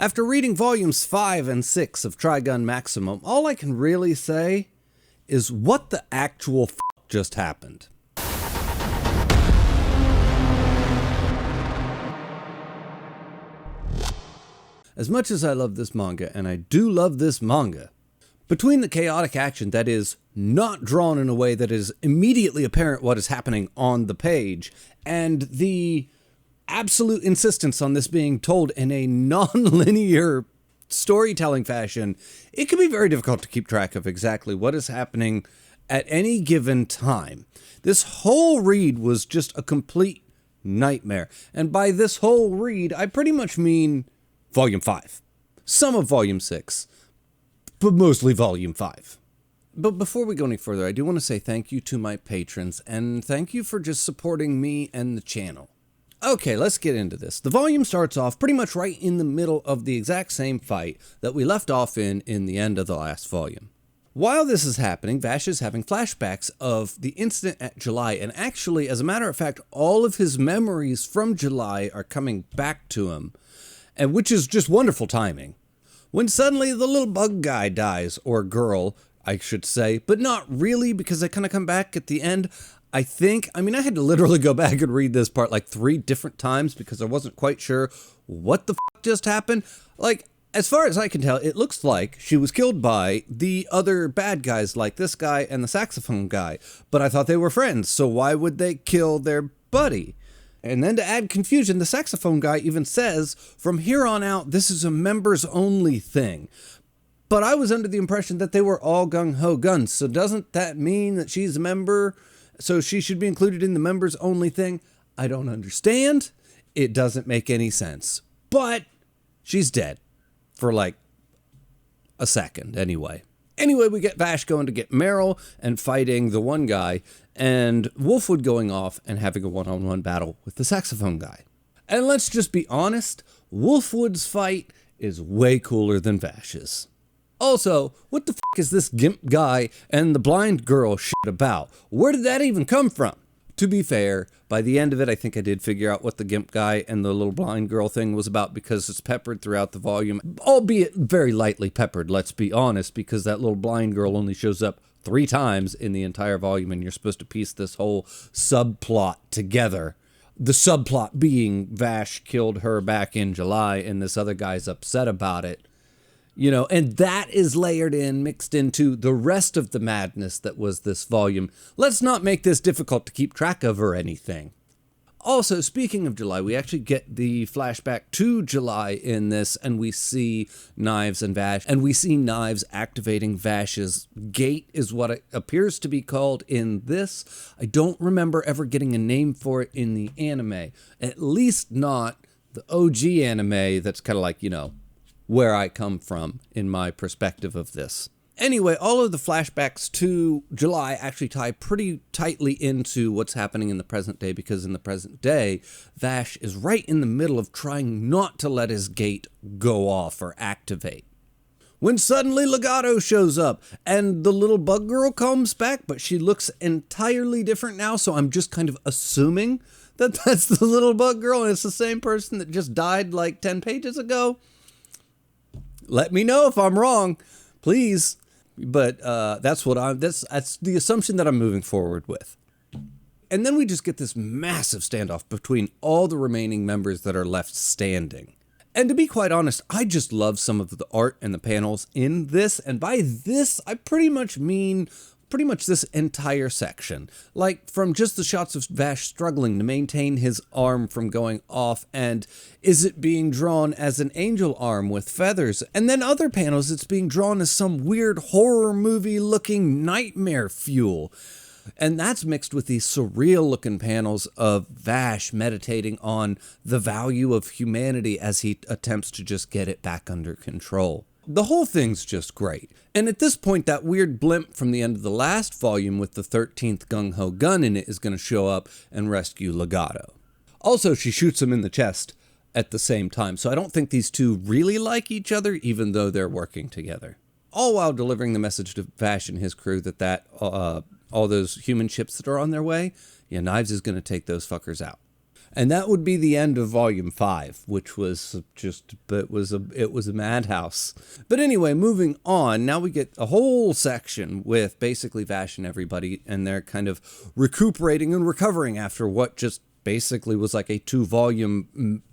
After reading volumes 5 and 6 of Trigun Maximum, all I can really say is what the actual f just happened. As much as I love this manga, and I do love this manga, between the chaotic action that is not drawn in a way that is immediately apparent what is happening on the page, and the absolute insistence on this being told in a non-linear storytelling fashion, it can be very difficult to keep track of exactly what is happening at any given time. This whole read was just a complete nightmare. And by this whole read, I pretty much mean Volume 5. Some of Volume 6, but mostly Volume 5. But before we go any further, I do want to say thank you to my patrons, and thank you for just supporting me and the channel. Okay, let's get into this. The volume starts off pretty much right in the middle of the exact same fight that we left off in the end of the last volume. While this is happening, Vash is having flashbacks of the incident at July, and actually, as a matter of fact, all of his memories from July are coming back to him, and which is just wonderful timing. When suddenly the little bug guy dies, or girl, I should say, but not really, because they kind of come back at the end. I mean, I had to literally go back and read this part like 3 different times because I wasn't quite sure what the f just happened. Like, as far as I can tell, it looks like she was killed by the other bad guys like this guy and the saxophone guy, but I thought they were friends, so why would they kill their buddy? And then to add confusion, the saxophone guy even says, from here on out, this is a members-only thing. But I was under the impression that they were all gung-ho guns, so doesn't that mean that she's a member, so she should be included in the members-only thing? I don't understand. It doesn't make any sense. But she's dead. For like a second, anyway. Anyway, we get Vash going to get Meryl and fighting the one guy, and Wolfwood going off and having a one-on-one battle with the saxophone guy. And let's just be honest, Wolfwood's fight is way cooler than Vash's. Also, what the f*** is this gimp guy and the blind girl shit about? Where did that even come from? To be fair, by the end of it, I think I did figure out what the gimp guy and the little blind girl thing was about because it's peppered throughout the volume, albeit very lightly peppered, let's be honest, because that little blind girl only shows up 3 times in the entire volume, and you're supposed to piece this whole subplot together. The subplot being Vash killed her back in July, and this other guy's upset about it. You know, and that is layered in, mixed into the rest of the madness that was this volume. Let's not make this difficult to keep track of or anything. Also, speaking of July, we actually get the flashback to July in this, and we see Knives and Vash, and we see Knives activating Vash's gate, is what it appears to be called in this. I don't remember ever getting a name for it in the anime, at least not the OG anime that's kind of like, you know, where I come from in my perspective of this. Anyway, all of the flashbacks to July actually tie pretty tightly into what's happening in the present day, because in the present day, Vash is right in the middle of trying not to let his gate go off or activate. When suddenly Legato shows up, and the little bug girl comes back, but she looks entirely different now, so I'm just kind of assuming that that's the little bug girl, and it's the same person that just died like 10 pages ago. Let me know if I'm wrong, please. But that's the assumption that I'm moving forward with. And then we just get this massive standoff between all the remaining members that are left standing. And to be quite honest, I just love some of the art and the panels in this. And by this, I pretty much mean this entire section. Like, from just the shots of Vash struggling to maintain his arm from going off, and is it being drawn as an angel arm with feathers? And then other panels, it's being drawn as some weird horror movie looking nightmare fuel. And that's mixed with these surreal looking panels of Vash meditating on the value of humanity as he attempts to just get it back under control. The whole thing's just great. And at this point, that weird blimp from the end of the last volume with the 13th gung-ho gun in it is going to show up and rescue Legato. Also, she shoots him in the chest at the same time, so I don't think these two really like each other, even though they're working together. All while delivering the message to Vash and his crew that all those human ships that are on their way, yeah, Knives is going to take those fuckers out. And that would be the end of volume 5, which was it was a madhouse. But anyway, moving on, now we get a whole section with basically Vash and everybody, and they're kind of recuperating and recovering after what just basically was like a 2-volume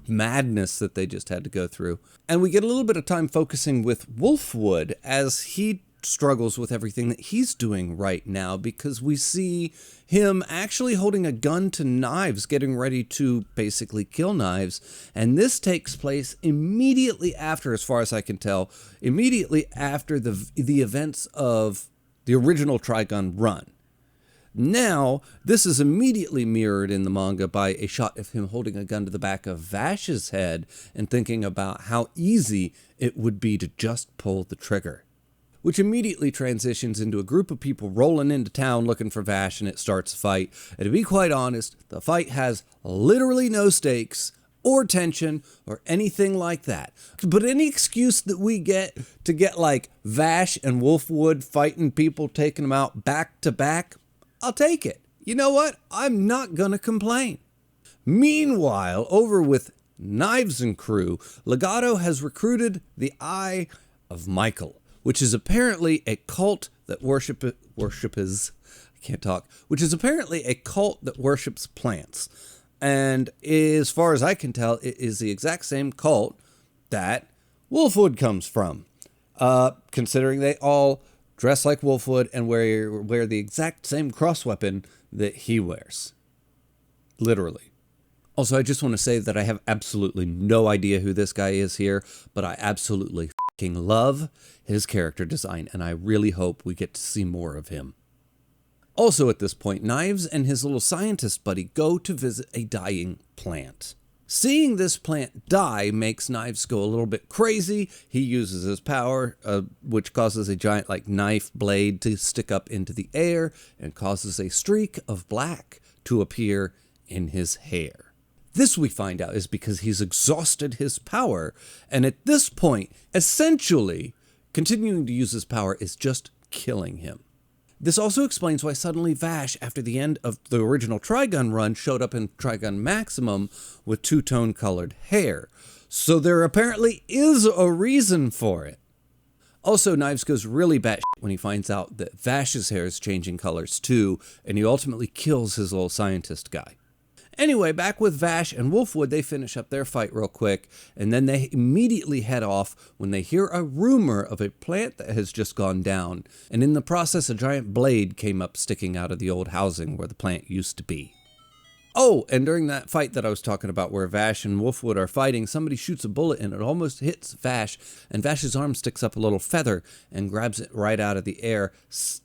madness that they just had to go through. And we get a little bit of time focusing with Wolfwood as he struggles with everything that he's doing right now, because we see him actually holding a gun to Knives, getting ready to basically kill Knives. And this takes place immediately after, as far as I can tell, immediately after the events of the original Trigun run. Now, this is immediately mirrored in the manga by a shot of him holding a gun to the back of Vash's head and thinking about how easy it would be to just pull the trigger, which immediately transitions into a group of people rolling into town looking for Vash, and it starts a fight. And to be quite honest, the fight has literally no stakes or tension or anything like that. But any excuse that we get to get like Vash and Wolfwood fighting people, taking them out back to back, I'll take it. You know what? I'm not gonna complain. Meanwhile, over with Knives and crew, Legato has recruited the Eye of Michael, which is apparently a cult that which is apparently a cult that worships plants. And as far as I can tell, it is the exact same cult that Wolfwood comes from. Considering they all dress like Wolfwood and wear the exact same crossweapon that he wears. Literally. Also, I just want to say that I have absolutely no idea who this guy is here, but I absolutely fucking love his character design, and I really hope we get to see more of him. Also at this point, Knives and his little scientist buddy go to visit a dying plant. Seeing this plant die makes Knives go a little bit crazy. He uses his power, which causes a giant knife blade to stick up into the air and causes a streak of black to appear in his hair. This, we find out, is because he's exhausted his power, and at this point, essentially, continuing to use his power is just killing him. This also explains why suddenly Vash, after the end of the original Trigun run, showed up in Trigun Maximum with two-tone colored hair. So there apparently is a reason for it. Also, Knives goes really batshit when he finds out that Vash's hair is changing colors too, and he ultimately kills his little scientist guy. Anyway, back with Vash and Wolfwood, they finish up their fight real quick, and then they immediately head off when they hear a rumor of a plant that has just gone down, and in the process a giant blade came up sticking out of the old housing where the plant used to be. Oh, and during that fight that I was talking about where Vash and Wolfwood are fighting, somebody shoots a bullet and it almost hits Vash, and Vash's arm sticks up a little feather and grabs it right out of the air,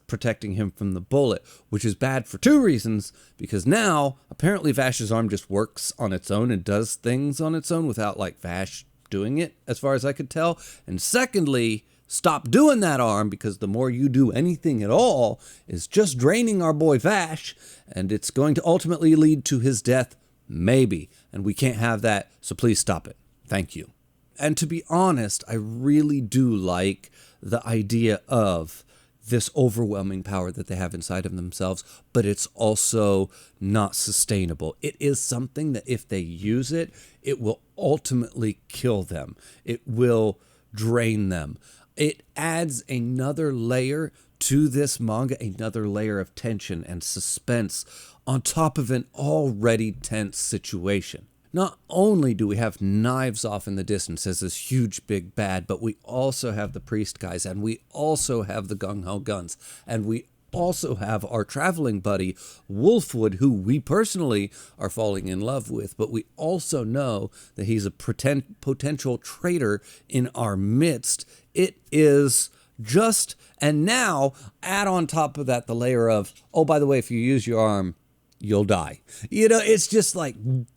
protecting him from the bullet, which is bad for 2 reasons, because now, apparently Vash's arm just works on its own and does things on its own without, Vash doing it, as far as I could tell, and secondly, stop doing that arm, because the more you do anything at all is just draining our boy Vash, and it's going to ultimately lead to his death, maybe. And we can't have that, so please stop it. Thank you. And to be honest, I really do like the idea of this overwhelming power that they have inside of themselves, but it's also not sustainable. It is something that if they use it, it will ultimately kill them. It will drain them. It adds another layer to this manga, another layer of tension and suspense on top of an already tense situation. Not only do we have Knives off in the distance as this huge big bad, but we also have the priest guys, and we also have the gung-ho guns, and we also have our traveling buddy, Wolfwood, who we personally are falling in love with, but we also know that he's a potential traitor in our midst. It is just, and now add on top of that the layer of, oh, by the way, if you use your arm, you'll die. It's just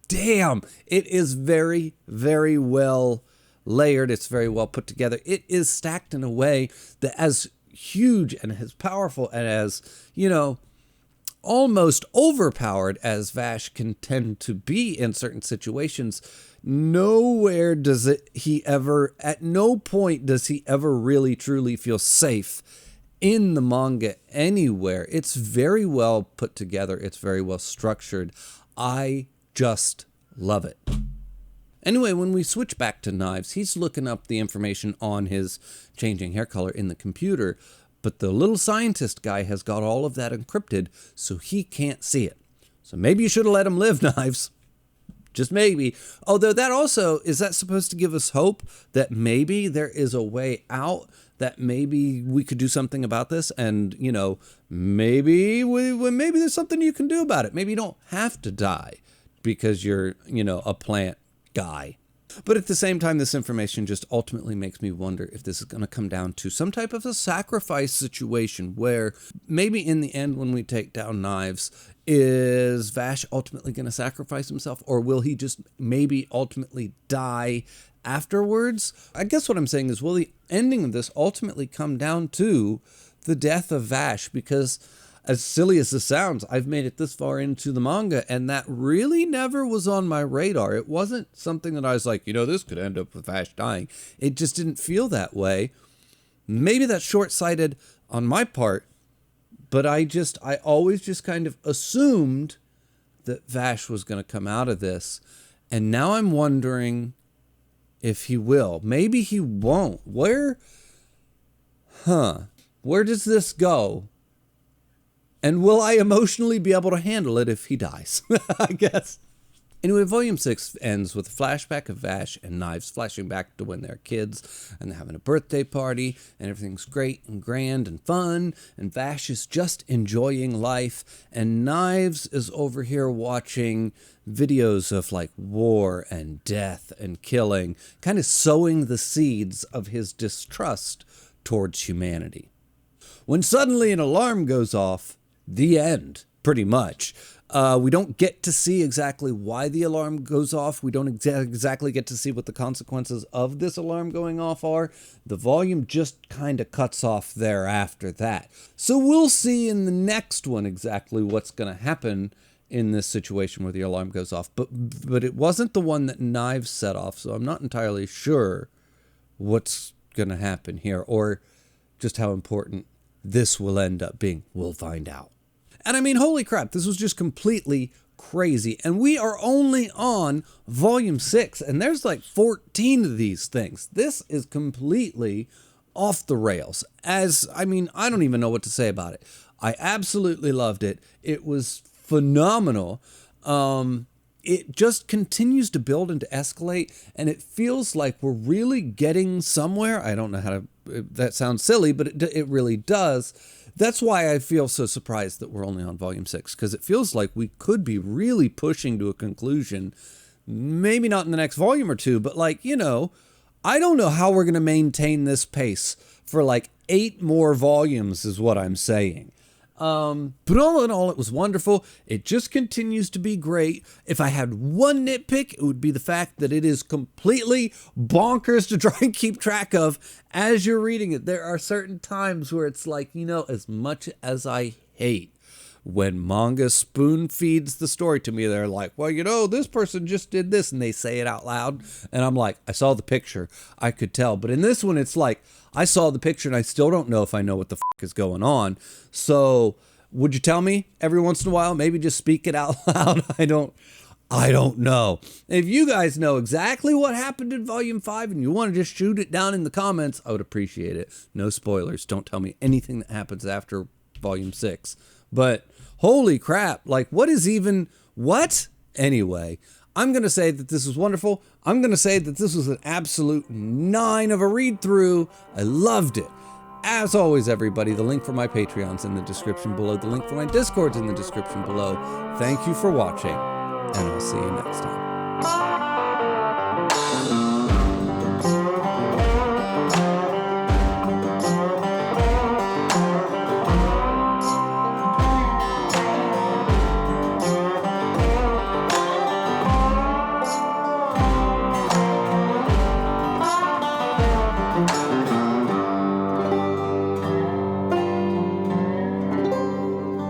damn, it is very, very well layered. It's very well put together. It is stacked in a way that as huge and as powerful and as, almost overpowered as Vash can tend to be in certain situations, at no point does he ever really truly feel safe in the manga anywhere. It's very well put together. It's very well structured. I just love it. Anyway, when we switch back to Knives, he's looking up the information on his changing hair color in the computer, but the little scientist guy has got all of that encrypted, so he can't see it. So maybe you should have let him live, Knives. Just maybe. Although that also, is that supposed to give us hope that maybe there is a way out, that maybe we could do something about this, and, you know, maybe there's something you can do about it. Maybe you don't have to die because you're, you know, a plant guy. But at the same time, this information just ultimately makes me wonder if this is going to come down to some type of a sacrifice situation where maybe in the end, when we take down Knives, is Vash ultimately going to sacrifice himself, or will he just maybe ultimately die afterwards? I guess what I'm saying is, will the ending of this ultimately come down to the death of Vash? Because as silly as this sounds, I've made it this far into the manga, and that really never was on my radar. It wasn't something that I was like, you know, this could end up with Vash dying. It just didn't feel that way. Maybe that's short-sighted on my part, but I always just kind of assumed that Vash was going to come out of this, and now I'm wondering if he will. Maybe he won't. Where does this go? And will I emotionally be able to handle it if he dies? I guess. Anyway, Volume 6 ends with a flashback of Vash and Knives flashing back to when they're kids and they're having a birthday party and everything's great and grand and fun, and Vash is just enjoying life, and Knives is over here watching videos of like war and death and killing, kind of sowing the seeds of his distrust towards humanity. When suddenly an alarm goes off, the end, pretty much. We don't get to see exactly why the alarm goes off. We don't exactly get to see what the consequences of this alarm going off are. The volume just kind of cuts off there after that. So we'll see in the next one exactly what's going to happen in this situation where the alarm goes off. But it wasn't the one that Knives set off, so I'm not entirely sure what's going to happen here, or just how important this will end up being. We'll find out. And I mean, holy crap, this was just completely crazy. And we are only on Volume 6, and there's like 14 of these things. This is completely off the rails. I don't even know what to say about it. I absolutely loved it. It was phenomenal. It just continues to build and to escalate, and it feels like we're really getting somewhere. I don't know how to, that sounds silly, but it really does. That's why I feel so surprised that we're only on Volume 6, because it feels like we could be really pushing to a conclusion, maybe not in the next volume or two, but like, you know, I don't know how we're going to maintain this pace for like 8 more volumes is what I'm saying. But all in all, it was wonderful. It just continues to be great. If I had one nitpick, it would be the fact that it is completely bonkers to try and keep track of as you're reading it. There are certain times where it's like, you know, as much as I hate when manga spoon feeds the story to me, they're like, well, you know, this person just did this, and they say it out loud. And I'm like, I saw the picture. I could tell. But in this one, it's like, I saw the picture and I still don't know if I know what the is going on. So would you tell me every once in a while? Maybe just speak it out loud. I don't know. If you guys know exactly what happened in Volume 5 and you want to just shoot it down in the comments, I would appreciate it. No spoilers. Don't tell me anything that happens after Volume 6. But holy crap, like what? Anyway, I'm going to say that this was wonderful. I'm going to say that this was an absolute 9 of a read through. I loved it. As always, everybody, the link for my Patreon's in the description below. The link for my Discord's in the description below. Thank you for watching, and I'll see you next time.